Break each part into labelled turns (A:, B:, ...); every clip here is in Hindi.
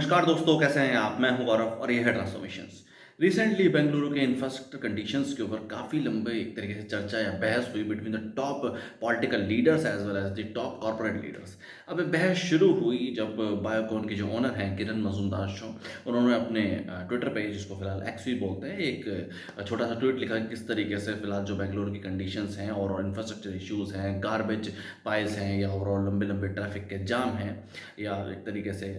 A: नमस्कार दोस्तों, कैसे हैं आप? मैं हूं गौरव और ये है ट्रांसफॉर्मेशंस। रिसेंटली बेंगलुरु के इंफ्रास्ट्रक्चर कंडीशंस के ऊपर काफ़ी लंबे एक तरीके से चर्चा या बहस हुई between the top political leaders as well as the top corporate leaders. अब ये बहस शुरू हुई जब बायोकॉन के जो ओनर हैं किरण मजूमदार शो, उन्होंने अपने ट्विटर पे, जिसको फिलहाल एक्स भी बोलते हैं, एक छोटा सा ट्वीट लिखा कि किस तरीके से फिलहाल जो बेंगलुरु की कंडीशंस हैं और इंफ्रास्ट्रक्चर इश्यूज़ हैं, गार्बेज पाइल्स हैं या ओवरऑल लंबे लंबे ट्रैफिक के जाम हैं या एक तरीके से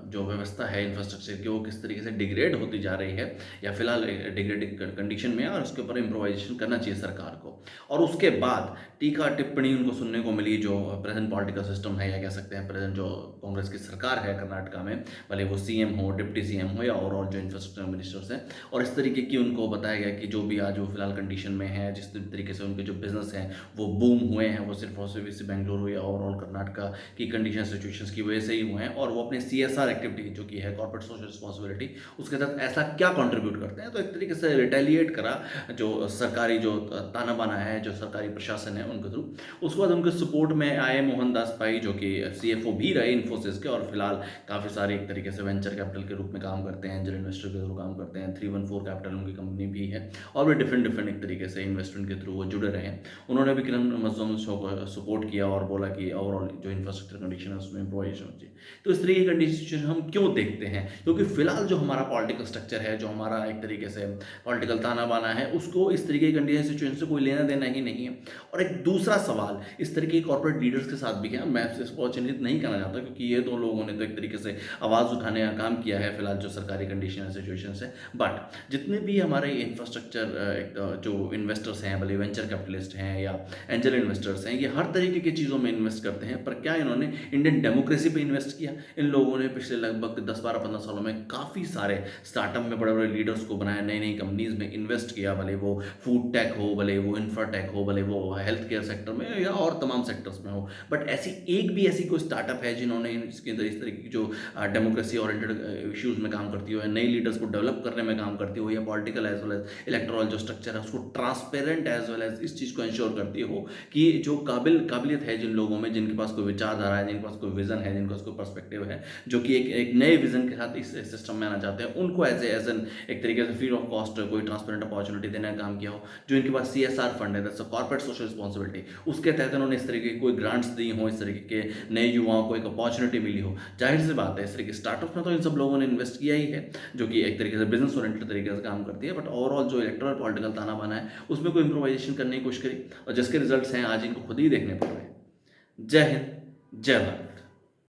A: जो व्यवस्था है इंफ्रास्ट्रक्चर की वो किस तरीके से डिग्रेड होती जा रही है या फिलहाल डिग्रेडिंग कंडीशन में है और उसके ऊपर इम्प्रोवाइजेशन करना चाहिए सरकार को। और उसके बाद टीका टिप्पणी उनको सुनने को मिली जो प्रेजेंट पॉलिटिकल सिस्टम है या कह सकते हैं प्रेजेंट जो कांग्रेस की सरकार है कर्नाटका में, भले वो सीएम हो, डिप्टी सीएम हो या ओवरऑल जो इंफ्रास्ट्रक्चर मिनिस्टर्स हैं, और इस तरीके की उनको बताया गया कि जो भी आज वो फिलहाल कंडीशन में है, जिस तरीके से उनके जो बिजनेस हैं वो बूम हुए हैं, वो सिर्फ और सिर्फ इसी बेंगलुरु या ओवरऑल कर्नाटका की कंडीशन सिचुएशंस की वजह से ही हुए हैं, और वो अपने सीएसआर एक्टिविटी जो कि है कॉर्पोरेट सोशल रिस्पॉन्सिबिलिटी, उसके तहत ऐसा क्या कंट्रीब्यूट करते हैं। तो एक तरीके से रिटेलिएट करा जो सरकारी जो ताना बाना है, जो सरकारी प्रशासन है उनके थ्रू। उसके बाद उनके सपोर्ट में आए मोहनदास पाई जो कि सीएफओ भी रहे इन्फोसिस के और फिलहाल काफ़ी सारे एक तरीके से वेंचर कैपिटल के रूप में काम करते हैं, एंजल इन्वेस्टर के थ्रू काम करते हैं। 314 कैपिटल उनकी कंपनी भी है और भी डिफरेंट डिफरेंट एक तरीके से इन्वेस्टमेंट के थ्रू वो जुड़े रहे हैं। उन्होंने भी किरण मजदूम शो को सपोर्ट किया और बोला कि ओवरऑल जो इंफ्रास्ट्रक्चर कंडीशन है उसमें इम्प्रोवाइजेशन होनी चाहिए। तो इस तरीके की कंडीशन हम क्यों देखते हैं? क्योंकि फिलहाल जो हमारा पॉलिटिकल स्ट्रक्चर है, जो हमारा एक तरीके से पॉलिटिकल ताना बाना है, उसको इस तरीके की कंडीशन सिचुएशन से कोई लेना देना ही नहीं है। और एक दूसरा सवाल इस तरीके के कॉर्पोरेट लीडर्स के साथ भी है, मैं इसको चिन्हित नहीं करना चाहता क्योंकि ये दो लोगों ने तो एक तरीके से आवाज़ उठाने का काम किया है फिलहाल जो सरकारी कंडीशन है, सिचुएशन है। बट जितने भी हमारे इंफ्रास्ट्रक्चर जो इन्वेस्टर्स हैं, भले वेंचर कैपिटलिस्ट हैं या एंजल इन्वेस्टर्स हैं, ये हर तरीके की चीज़ों में इन्वेस्ट करते हैं। पर क्या इन्होंने इंडियन डेमोक्रेसी पे इन्वेस्ट किया? इन लोगों ने पिछले लगभग 10-12-15 सालों में काफ़ी सारे स्टार्टअप में बड़े बड़े लीडर्स को बनाया, नई नई कंपनीज में इन्वेस्ट किया, भले वो फूड टेक हो, भले वो इंफ्रा टेक हो, भले वो हेल्थ केयर सेक्टर में या और तमाम सेक्टर्स में हो। बट ऐसी एक भी ऐसी कोई स्टार्टअप है जिन्होंने इसके अंदर इस तरीके की जो डेमोक्रेसी ओरिएंटेड इश्यूज में काम करती हो या नई लीडर्स को डेवलप करने में काम करती हो या political as well as electoral जो स्ट्रक्चर है उसको ट्रांसपेरेंट एज वेल एज इस चीज़ को इंश्योर करती हो कि जो काबिलियत है जिन लोगों में, जिनके पास कोई विचारधारा है, जिनके पास कोई विजन है, जिनके पास कोई पर्सपेक्टिव है, जो कि एक नए विजन के साथ इस सिस्टम में आना चाहते हैं, उनको एज एन एक तरीके से फ्री ऑफ कॉस्ट कोई ट्रांसपेरेंट अपॉर्चुनिटी देने का काम किया हो। जो इनके पास सीएसआर फंड है, दैट्स कॉर्पोरेट सोशल रिस्पॉन्सिबिलिटी, उसके तहत उन्होंने इस तरीके की कोई ग्रांट्स दी हो, इस तरीके के नए युवाओं को एक अपॉर्चुनिटी मिली हो। जाहिर सी बात है इस तरीके स्टार्टअप में तो इन सब लोगों ने इन्वेस्ट किया ही है, जो कि एक तरीके से बिजनेस ओरिएंटेड तरीके से काम करती है। बट ओवरऑल जो इलेक्टोरल पॉलिटिकल ताना बाना है उसमें कोई इम्प्रोवाइजेशन करने की कोशिश करी और जिसके रिजल्ट्स हैं आज इनको खुद ही देखने पड़ रहे हैं। जय हिंद, जय भारत।